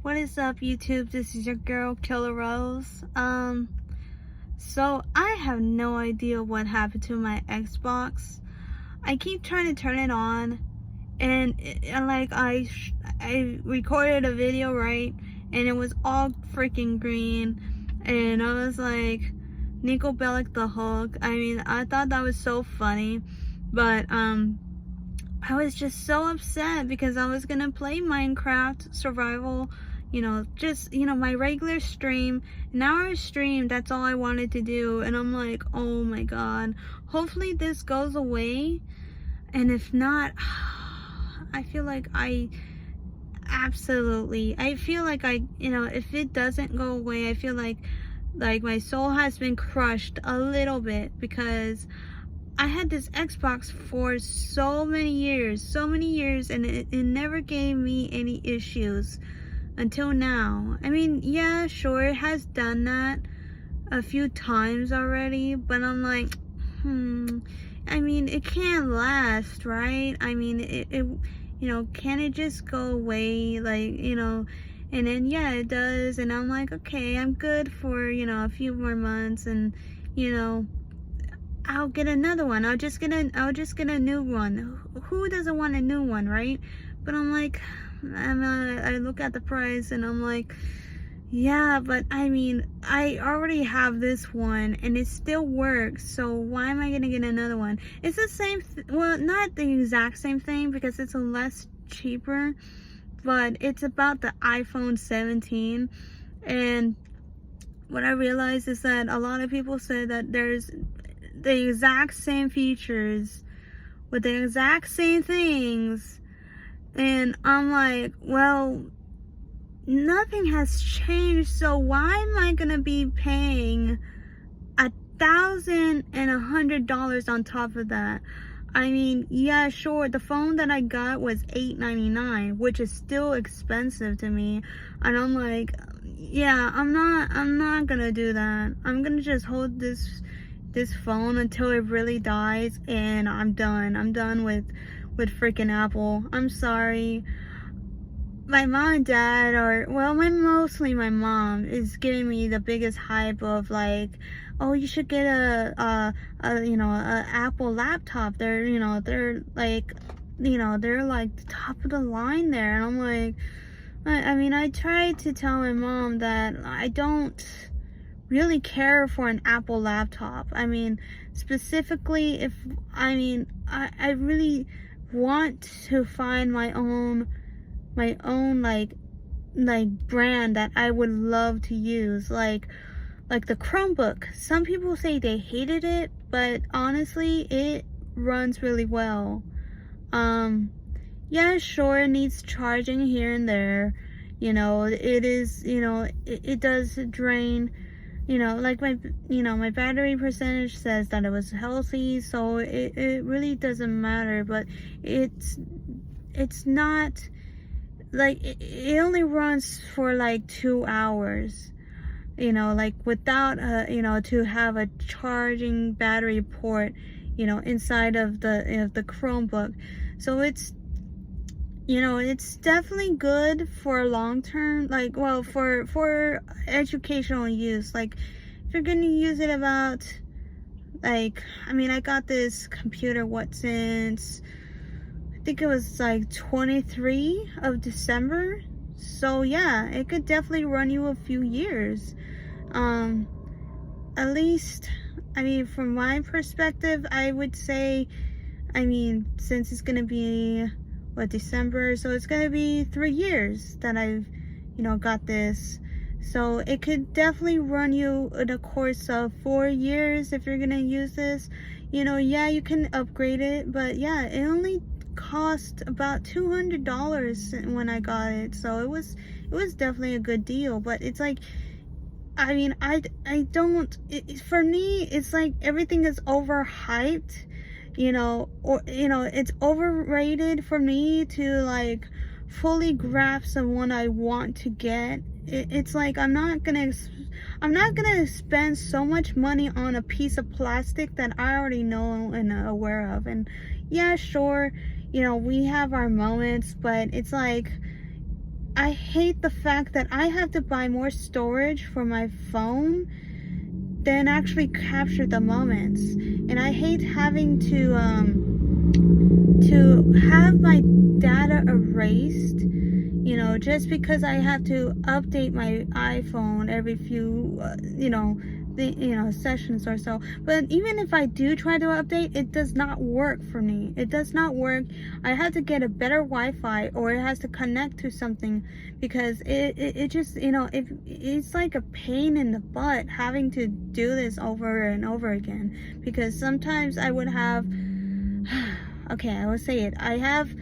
What is up, YouTube? This is your girl, Killer Rose. So I have no idea what happened to my Xbox. I keep trying to turn it on, and I recorded a video, right? And it was all freaking green, and I was like, Nico Bellic the Hulk. I mean, I thought that was so funny, but I was just so upset because I was gonna play Minecraft survival, my regular stream, an hour stream. That's all I wanted to do, and I'm like, oh my god, hopefully this goes away. And if not, I feel like I feel like if it doesn't go away, I feel like my soul has been crushed a little bit, because I had this Xbox for so many years, and it never gave me any issues until now. I mean, yeah, sure, it has done that a few times already, but I'm like, I mean, it can't last, right? I mean, can it just go away, and then, yeah, it does, and I'm like, okay, I'm good for, a few more months, and, I'll get another one. I'll just get a new one. Who doesn't want a new one, right? But I'm like, I look at the price and I'm like, yeah, but I mean, I already have this one and it still works, so why am I gonna get another one? It's the same, well, not the exact same thing, because it's a less cheaper, but it's about the iPhone 17. And what I realized is that a lot of people say that there's the exact same features with the exact same things, and I'm like, well, nothing has changed, so why am I gonna be paying $1,100 on top of that? I mean, yeah, sure, the phone that I got was $899, which is still expensive to me, and I'm like, yeah, I'm not gonna do that. I'm gonna just hold this phone until it really dies, and I'm done with freaking Apple. I'm sorry. My mom and dad mostly my mom is giving me the biggest hype of like, oh, you should get a Apple laptop. They're like the top of the line there. And I'm like, I mean, I tried to tell my mom that I don't really care for an Apple laptop. I mean, specifically, I really want to find my own like brand that I would love to use, like the Chromebook. Some people say they hated it, but honestly, it runs really well. Yeah, sure, it needs charging here and there. It is, it does drain. Like my battery percentage says that it was healthy, so it really doesn't matter. But it's not like, it only runs for like 2 hours, like without to have a charging battery port, inside of the Chromebook. So it's definitely good for long term, like, well, for educational use. Like, if you're gonna use it about, like, I mean, I got this computer since I think it was like 23 of December. So yeah, it could definitely run you a few years. At least, I mean, from my perspective, I would say, I mean, since it's gonna be December, so it's gonna be 3 years that I've got this, so it could definitely run you in a course of 4 years if you're gonna use this. Yeah, you can upgrade it, but yeah, it only cost about $200 when I got it, so it was definitely a good deal. But it's like, I mean, I don't, for me, it's like everything is overhyped, it's overrated for me to like fully grasp on what I want to get. It's like, I'm not gonna spend so much money on a piece of plastic that I already know and aware of. And yeah, sure, we have our moments, but it's like, I hate the fact that I have to buy more storage for my phone than actually capture the moments. And I hate having to have my data erased, you know, just because I have to update my iPhone every few, sessions or so. But even if I do try to update, it does not work for me. It does not work. I have to get a better Wi-Fi, or it has to connect to something, because it just, it's like a pain in the butt having to do this over and over again. Because sometimes I would have, okay, I will say it. I have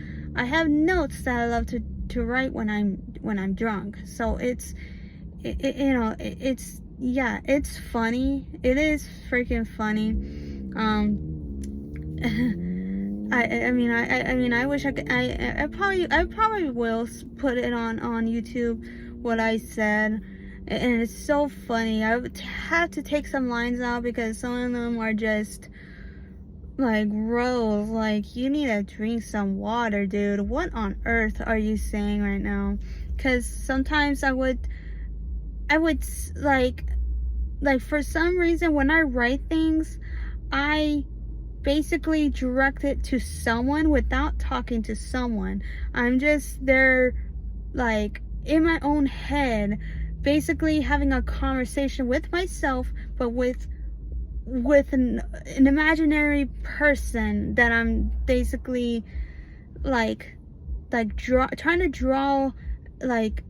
notes that I love to write when I'm drunk. So it's it's funny. It is freaking funny. I wish I could. I probably will put it on YouTube, what I said, and it's so funny. I would have to take some lines out because some of them are just like, Rose, like, you need to drink some water, dude. What on earth are you saying right now? Because sometimes I would like for some reason when I write things, I basically direct it to someone without talking to someone. I'm just there, like, in my own head, basically having a conversation with myself, but with an imaginary person that I'm basically trying to draw, like,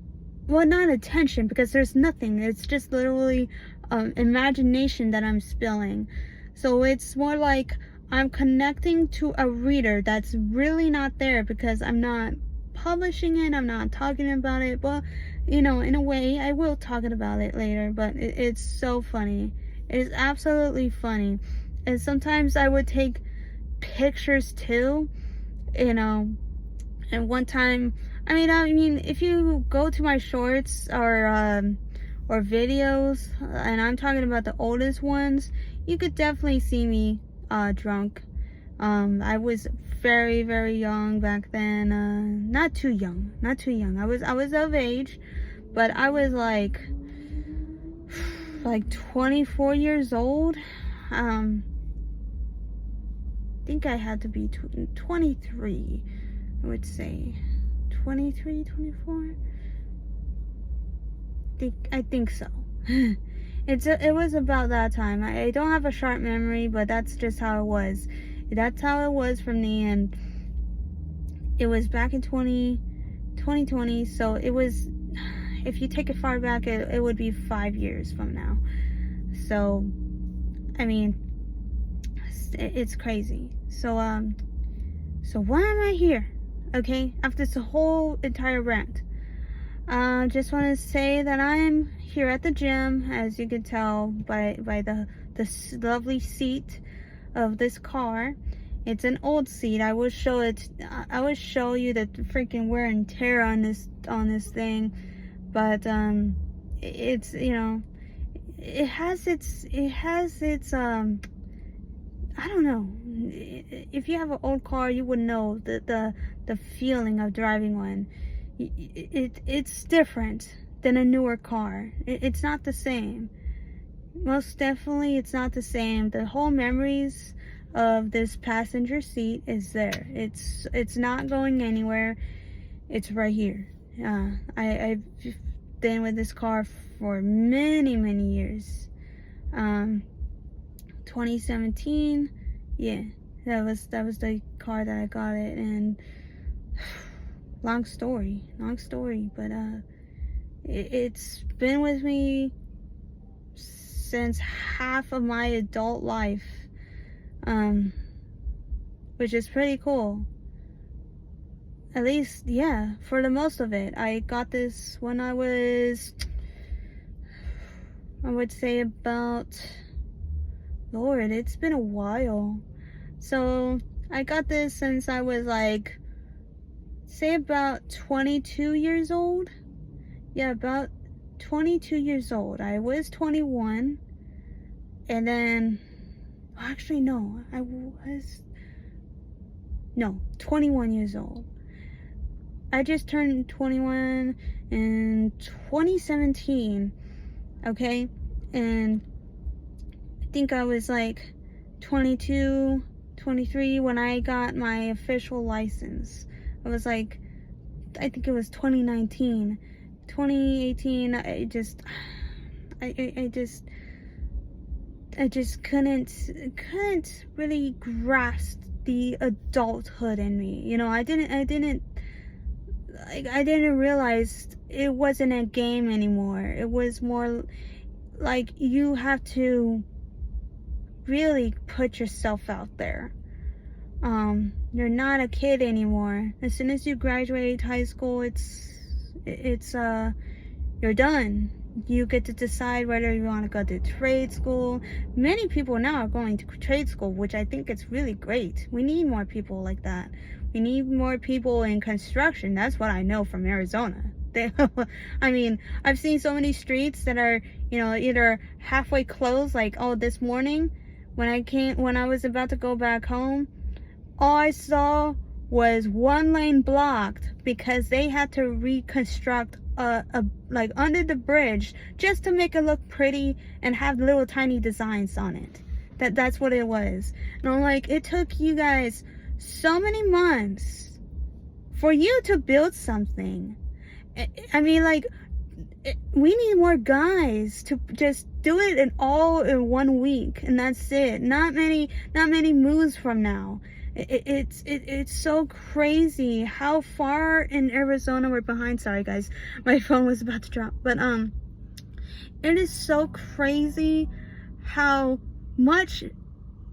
well, not attention, because there's nothing. It's just literally imagination that I'm spilling. So it's more like I'm connecting to a reader that's really not there, because I'm not publishing it, I'm not talking about it. But in a way I will talk about it later. But it's so funny. It is absolutely funny. And sometimes I would take pictures too, and one time, I mean, if you go to my shorts or videos, and I'm talking about the oldest ones, you could definitely see me drunk. I was very, very young back then. Not too young. I was of age, but I was like 24 years old. I think I had to be 23, I would say. 23, 24? I think so. It was about that time. I don't have a sharp memory, but that's just how it was. That's how it was for me, and it was back in 2020, so it was, if you take it far back, it would be 5 years from now. So, I mean, it's crazy. So why am I here? Okay, after this whole entire rant, just want to say that I'm here at the gym, as you can tell by the lovely seat of this car. It's an old seat. I will show you the freaking wear and tear on this thing. But it's, it has its I don't know. If you have an old car, you would know the feeling of driving one. It's different than a newer car. It's not the same. Most definitely, it's not the same. The whole memories of this passenger seat is there. It's not going anywhere. It's right here. I've been with this car for many, many years. 2017, yeah, that was the car that I got it. And long story, but it's been with me since half of my adult life, which is pretty cool. At least, yeah, for the most of it. I got this when I was, I would say about, Lord, it's been a while. So I got this since I was like, say about 22 years old. Yeah, about 22 years old. I was 21, and then, actually no, I was, no, 21 years old. I just turned 21 in 2017, okay? And I think I was like 22, 23 when I got my official license. I was like, I think it was 2019. 2018, I just couldn't really grasp the adulthood in me. You know, I didn't realize it wasn't a game anymore. It was more like you have to really put yourself out there. You're not a kid anymore. As soon as you graduate high school, you're done. You get to decide whether you want to go to trade school. Many people now are going to trade school, which I think is really great. We need more people like that. We need more people in construction. That's what I know from Arizona. I mean, I've seen so many streets that are, either halfway closed, like, oh, this morning when I was about to go back home, all I saw was one lane blocked because they had to reconstruct like under the bridge just to make it look pretty and have little tiny designs on it. That's what it was. And I'm like, it took you guys so many months for you to build something. I mean, like, we need more guys to just do it all in 1 week, and that's it. Not many moves from now. It's so crazy how far in Arizona we're behind. Sorry guys, my phone was about to drop. But it is so crazy how much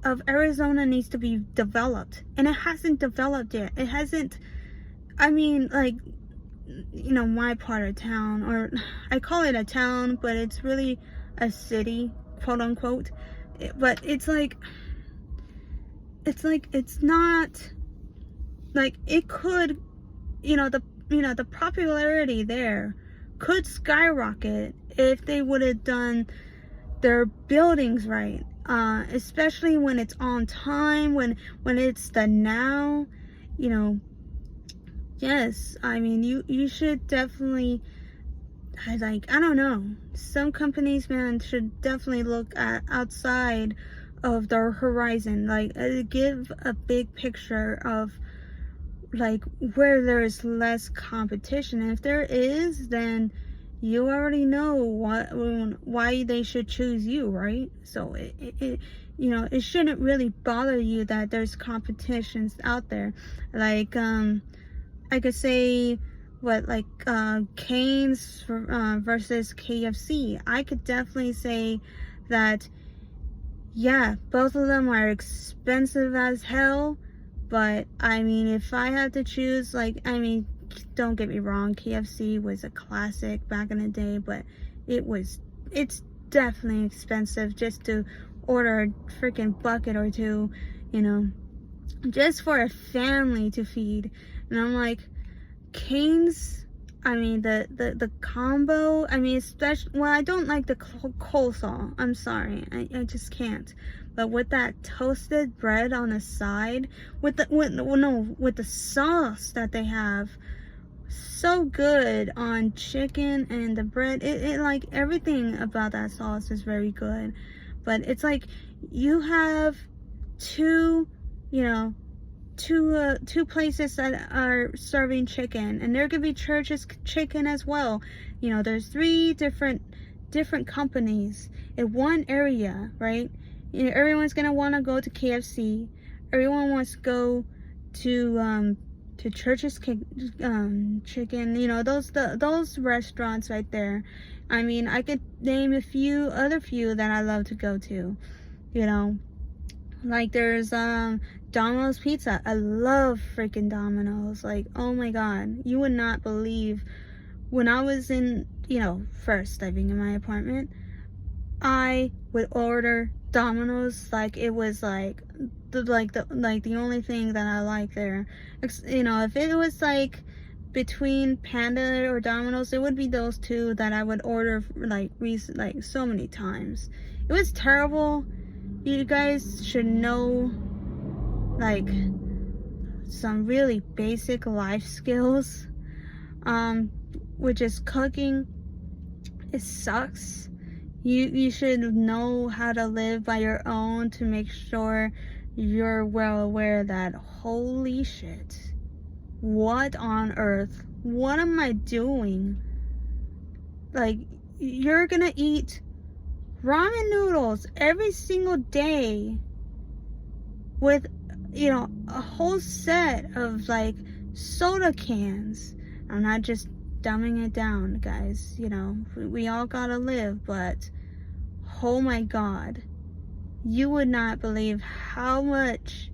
of Arizona needs to be developed, and it hasn't developed yet. It hasn't. I mean, like, my part of town, or I call it a town, but it's really a city, quote unquote. But it's not like it could, the popularity there could skyrocket if they would have done their buildings right, especially when it's on time, when it's the now, yes. I mean, you should definitely, I don't know, some companies, man, should definitely look at outside of their horizon, like give a big picture of like where there is less competition. And if there is, then you already know why they should choose you, right? So it shouldn't really bother you that there's competitions out there. Like I could say Cane's versus KFC. I could definitely say that, yeah, both of them are expensive as hell, but I mean, if I had to choose, don't get me wrong, KFC was a classic back in the day, but it's definitely expensive just to order a freaking bucket or two, just for a family to feed. And I'm like, Cane's, I mean, the combo, I mean, especially, well, I don't like the coleslaw. I'm sorry, I just can't. But with that toasted bread on the side, with the sauce that they have, so good on chicken and the bread. It like, everything about that sauce is very good. But it's like you have two places that are serving chicken, and there could be Church's Chicken as well. There's 3 different companies in one area, right? Everyone's gonna want to go to KFC. Everyone wants to go to Church's Chicken. Those restaurants right there. I mean, I could name a few that I love to go to. Like there's Domino's Pizza. I love freaking Domino's. Like, oh my god, you would not believe, when I was in, first living in my apartment, I would order Domino's like it was like the only thing that I like there. If it was like between Panda or Domino's, it would be those 2 that I would order like so many times. It was terrible. You guys should know like some really basic life skills. which is cooking. It sucks. You should know how to live by your own to make sure you're well aware that, holy shit, what on earth? What am I doing? Like, you're gonna eat ramen noodles every single day with, you know, a whole set of like soda cans. I'm not just dumbing it down, guys. You know, we all gotta live, but oh my god, you would not believe how much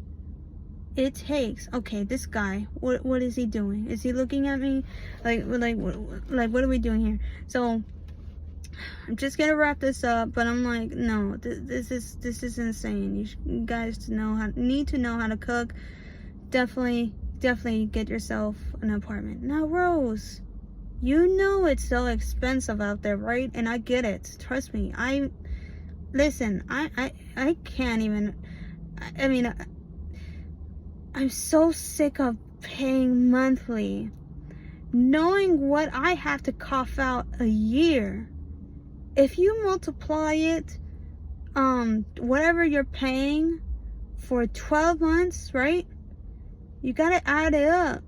it takes. Okay, this guy, what is he doing? Is he looking at me like what are we doing here? So I'm just gonna wrap this up, but I'm like, no, this is insane. You guys need to know how to cook. Definitely get yourself an apartment. Now, Rose, you know it's so expensive out there, right? And I get it. Trust me. I can't even. I mean, I'm so sick of paying monthly, knowing what I have to cough out a year. If you multiply it, whatever you're paying for 12 months, right? You gotta add it up,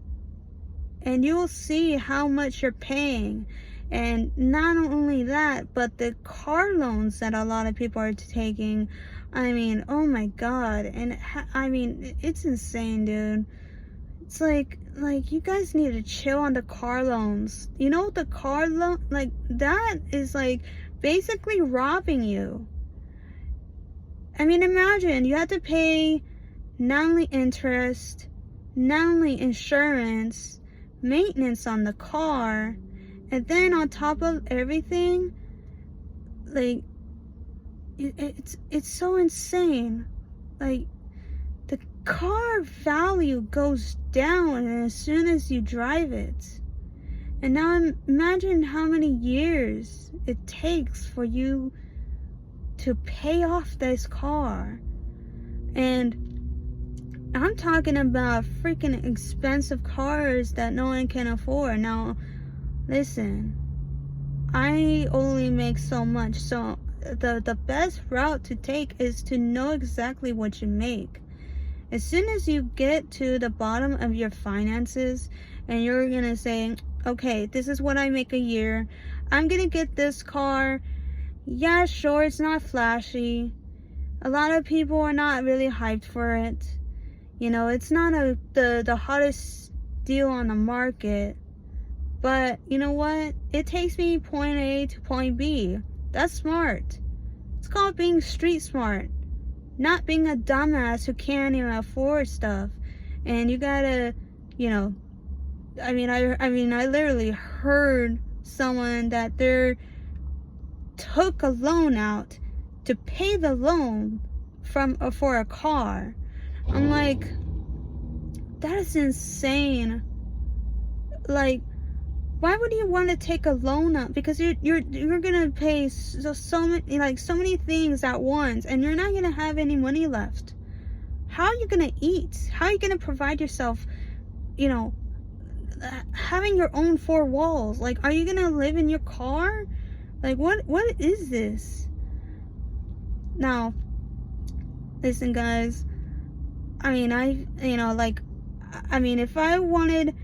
and you'll see how much you're paying. And not only that, but the car loans that a lot of people are taking, I mean, oh my god. And I mean, it's insane, dude. It's like you guys need to chill on the car loans. You know, the car loan, like, that is like basically robbing you. I mean, imagine you have to pay not only interest, not only insurance, maintenance on the car, and then on top of everything, like, it's so insane. Like, the car value goes down as soon as you drive it. And now imagine how many years it takes for you to pay off this car. And I'm talking about freaking expensive cars that no one can afford. Now, listen, I only make so much, so the best route to take is to know exactly what you make. As soon as you get to the bottom of your finances and you're gonna say, okay, this is what I make a year, I'm gonna get this car. Yeah, sure, it's not flashy. A lot of people are not really hyped for it. You know, it's not the hottest deal on the market. But you know what? It takes me point A to point B. That's smart. It's called being street smart. Not being a dumbass who can't even afford stuff. And you gotta, you know, I mean, I literally heard someone that they took a loan out to pay the loan for a car. I'm like, that is insane. Like, why would you want to take a loan out? Because you're gonna pay so many things at once, and you're not gonna have any money left. How are you gonna eat? How are you gonna provide yourself, you know, having your own four walls? Like, are you gonna live in your car? Like, what is this? Now, listen, guys. I mean, if I wanted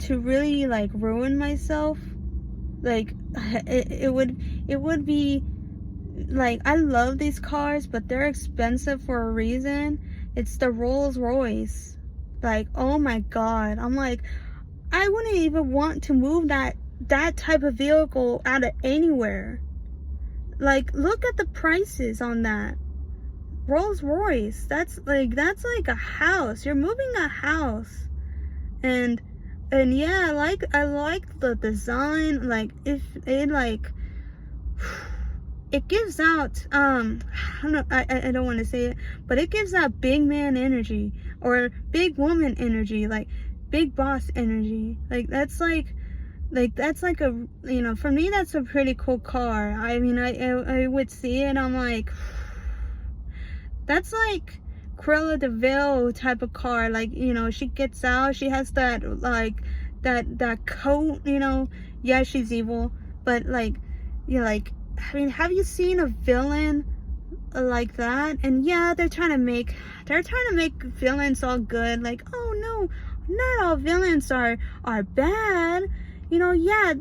to really like ruin myself, like, it would be like, I love these cars, but they're expensive for a reason. It's the Rolls Royce. Like, oh my god, I'm like, I wouldn't even want to move that type of vehicle out of anywhere. Like, look at the prices on that Rolls Royce. That's like a house. You're moving a house. And yeah, I like the design. Like, if it like, it gives out, I don't want to say it, but it gives out big man energy, or big woman energy, like big boss energy. Like, that's like a, you know, for me, that's a pretty cool car. I mean, I would see it, I'm like, that's like Cruella de Vil type of car. Like, you know, she gets out, she has that like that coat, you know. Yeah, she's evil, but like, you know, like, I mean, have you seen a villain like that? And yeah, they're trying to make villains all good, like, oh no, not all villains are bad, you know. Yeah,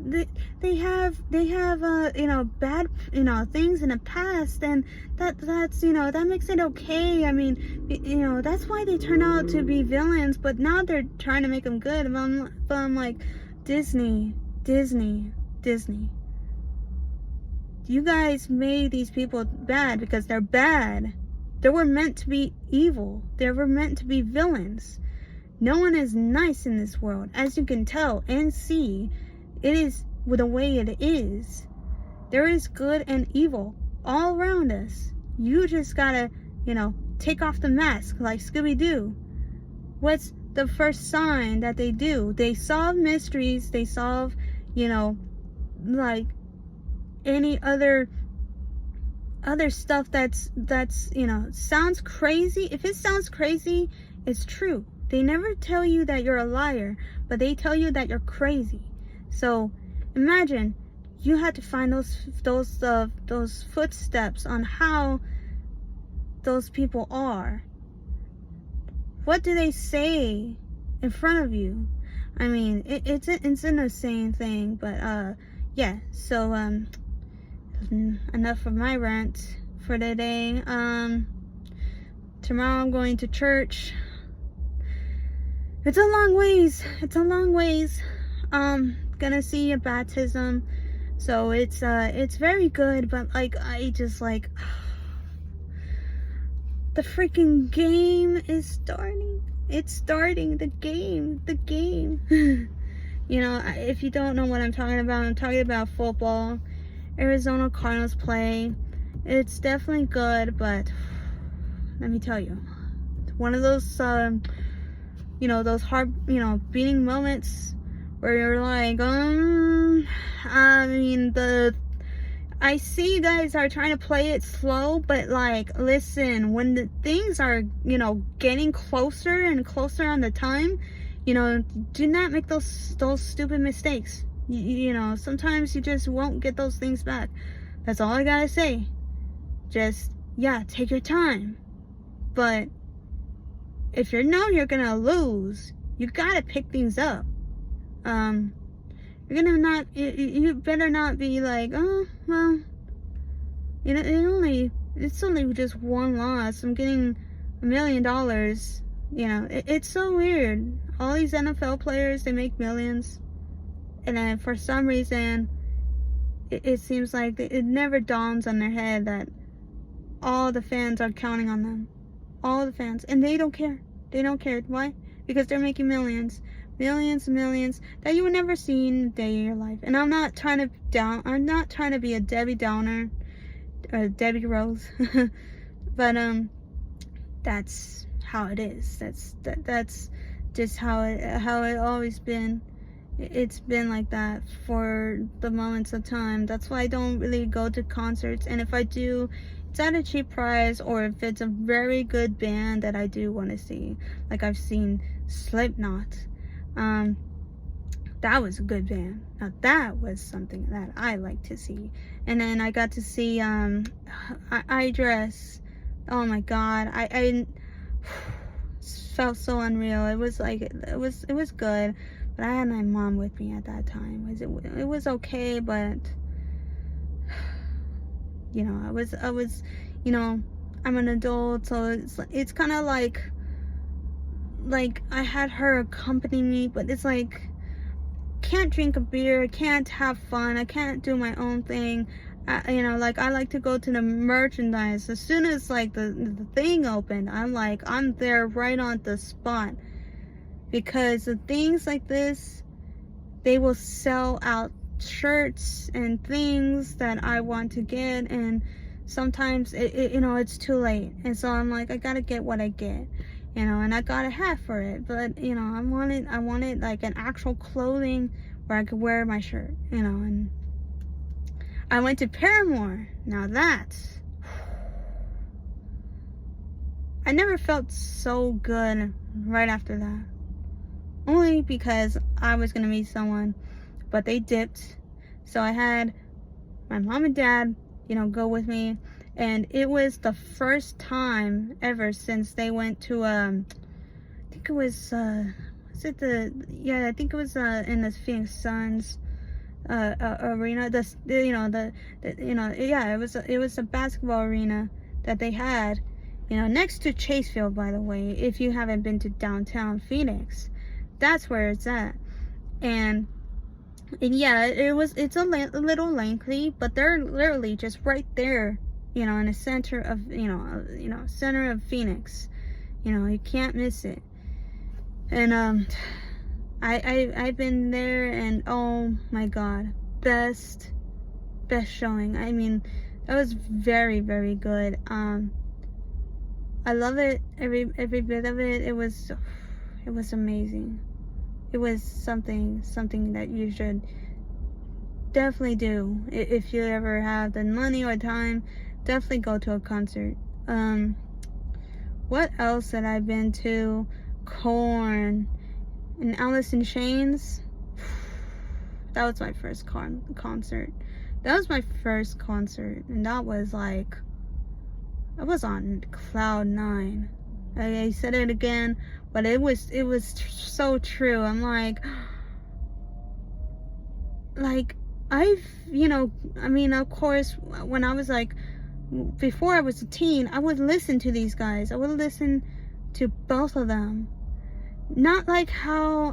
they have you know, bad, you know, things in the past, and that's you know, that makes it okay. I mean, you know, that's why they turn out to be villains, but now they're trying to make them good. But I'm like, Disney, you guys made these people bad because they're bad. They were meant to be evil. They were meant to be villains. No one is nice in this world. As you can tell and see, it is the way it is. There is good and evil all around us. You just gotta, you know, take off the mask like Scooby-Doo. What's the first sign that they do? They solve mysteries. They solve, you know, like any other stuff that's you know, sounds crazy. If it sounds crazy, it's true. They never tell you that you're a liar, but they tell you that you're crazy. So imagine you had to find those footsteps on how those people are. What do they say in front of you? I mean, it's an insane thing, but yeah. So enough of my rant for today. Tomorrow I'm going to church. It's a long ways. Gonna see a baptism, so it's very good, but like, I just like, the freaking game is starting. It's starting, the game. You know, if you don't know what I'm talking about football. Arizona Cardinals play. It's definitely good, but let me tell you, one of those you know, those heart, you know, beating moments where you're like, I mean, I see you guys are trying to play it slow, but like, listen, when the things are, you know, getting closer and closer on the time, you know, do not make those stupid mistakes. You know, sometimes you just won't get those things back. That's all I gotta say. Just, yeah, take your time. But if you know you're gonna lose, you gotta pick things up. You're gonna not, you better not be like, oh, well, you know, it's only just one loss. I'm getting $1 million. You know, it's so weird. All these NFL players, they make millions. And then for some reason, it seems like it never dawns on their head that all the fans are counting on them. All the fans. And they don't care. They don't care. Why? Because they're making millions. Millions that you would never see in a day of your life. And I'm not trying to be a Debbie Downer or Debbie Rose. But that's how it is. That's just how it always been. It's been like that for the moments of time. That's why I don't really go to concerts, and if I do, it's at a cheap price, or if it's a very good band that I do want to see. Like, I've seen Slipknot. That was a good band. Now that was something that I like to see. And then I got to see iDress. Oh my god, I felt so unreal. It was like, it was good. But I had my mom with me at that time. It was okay, but you know, I was, you know, I'm an adult, so it's kind of like I had her accompany me, but it's like, can't drink a beer, can't have fun, I can't do my own thing. You know, like, I like to go to the merchandise. As soon as like the thing opened, I'm there right on the spot. Because the things like this, they will sell out shirts and things that I want to get, and sometimes you know, it's too late, and so I'm like, I gotta get what I get, you know, and I got a hat for it, but you know, I wanted like an actual clothing where I could wear my shirt, you know. And I went to Paramore. Now that's, I never felt so good right after that. only because I was gonna meet someone, but they dipped. So I had my mom and dad, you know, go with me, and it was the first time ever since they went to I think it was is it the I think it was in the Phoenix Suns arena, it was a basketball arena that they had, you know, next to Chase Field, by the way. If you haven't been to downtown Phoenix, that's where it's at. And yeah, it's a little lengthy, but they're literally just right there, you know, in the center of, center of Phoenix. You know, you can't miss it. And I've been there, and oh my god, best showing. I mean, that was very, very good. I love it, every bit of it. It was amazing. It was something that you should definitely do if you ever have the money or time. Definitely go to a concert. What else had I been to? Korn and Alice in Chains. That was my first concert. That was my first concert, and that was like, I was on cloud 9. I said it again, but it was so true. I'm like I've, I mean, of course, when I was like, before I was a teen, I would listen to these guys. I would listen to both of them. Not like how,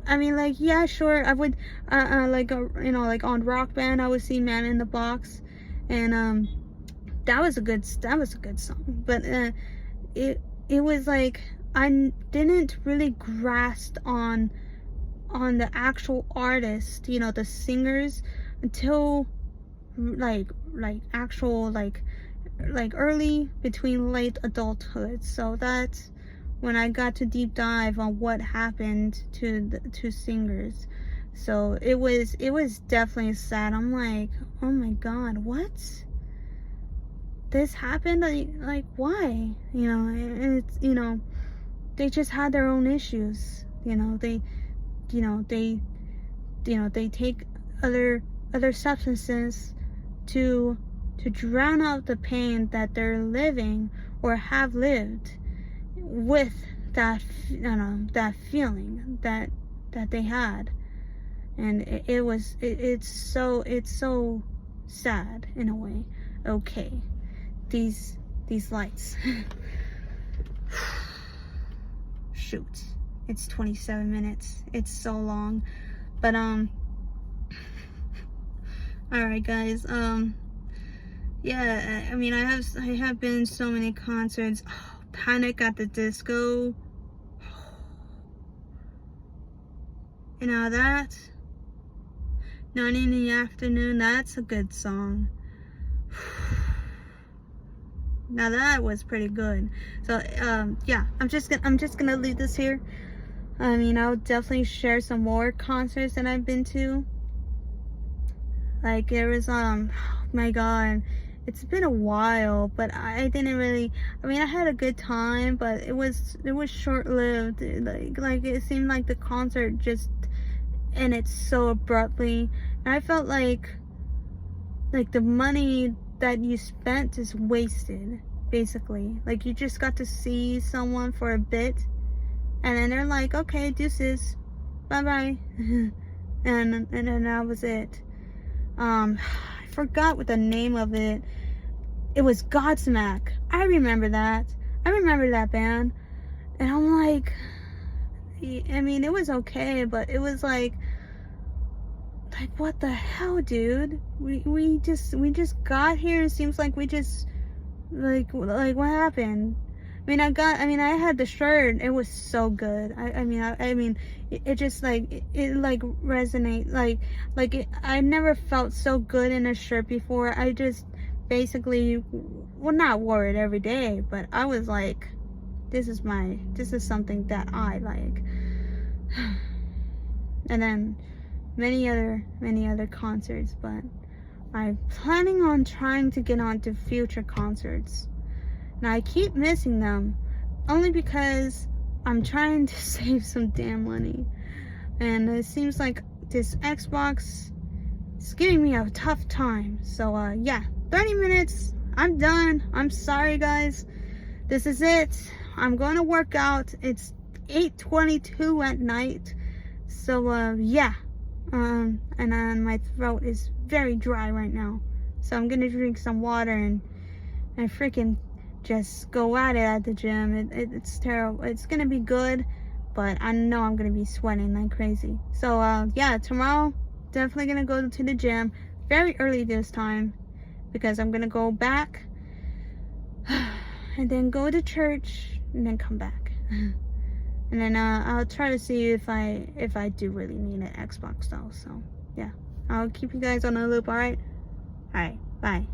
I mean, like, yeah, sure, I would, like, like on Rock Band, I would see Man in the Box, and, that was a good song, but, it was like, I didn't really grasp on the actual artist, you know, the singers, until, like actual, like early between late adulthood. So that's when I got to deep dive on what happened to the two singers. So it was definitely sad. I'm like, oh my god, what? This happened? Like why? You know, and it's, you know, they just had their own issues. You know, they take other substances to drown out the pain that they're living or have lived with, that, that feeling that they had. And it's so sad in a way. Okay, these lights. Shoot, it's 27 minutes. It's so long. But alright guys, yeah, I mean, I have been to so many concerts. Panic at the Disco. You know that? 9 in the Afternoon, that's a good song. Now that was pretty good. So yeah, I'm just gonna leave this here. I mean, I'll definitely share some more concerts that I've been to. Like, there was oh my god, it's been a while, but I didn't really, I mean, I had a good time, but it was short-lived. Like it seemed like the concert just ended so abruptly, and I felt like the money that you spent is wasted, basically. Like, you just got to see someone for a bit, and then they're like, okay, deuces, bye-bye. and then that was it. I forgot what the name of it. It was Godsmack. I remember that. I remember that band. And I'm like, I mean, it was okay, but it was like what the hell, dude? We just got here. It seems like we just like what happened? I mean, I had the shirt. It was so good. I mean, it just like it like resonate I never felt so good in a shirt before. I just basically, well, not wore it every day, but I was like, this is something that I like. And then many other concerts, but I'm planning on trying to get on to future concerts. Now, I keep missing them, only because I'm trying to save some damn money. And it seems like this Xbox is giving me a tough time. So, yeah, 30 minutes. I'm done. I'm sorry, guys. This is it. I'm going to work out. It's 8:22 at night. So, yeah. And my throat is very dry right now. So I'm going to drink some water and freaking just go at it at the gym. It's terrible. It's going to be good, but I know I'm going to be sweating like crazy. So, yeah, tomorrow, definitely going to go to the gym very early this time because I'm going to go back and then go to church and then come back. And then I'll try to see if I do really need an Xbox though. So, yeah. I'll keep you guys on the loop, alright? Alright, bye.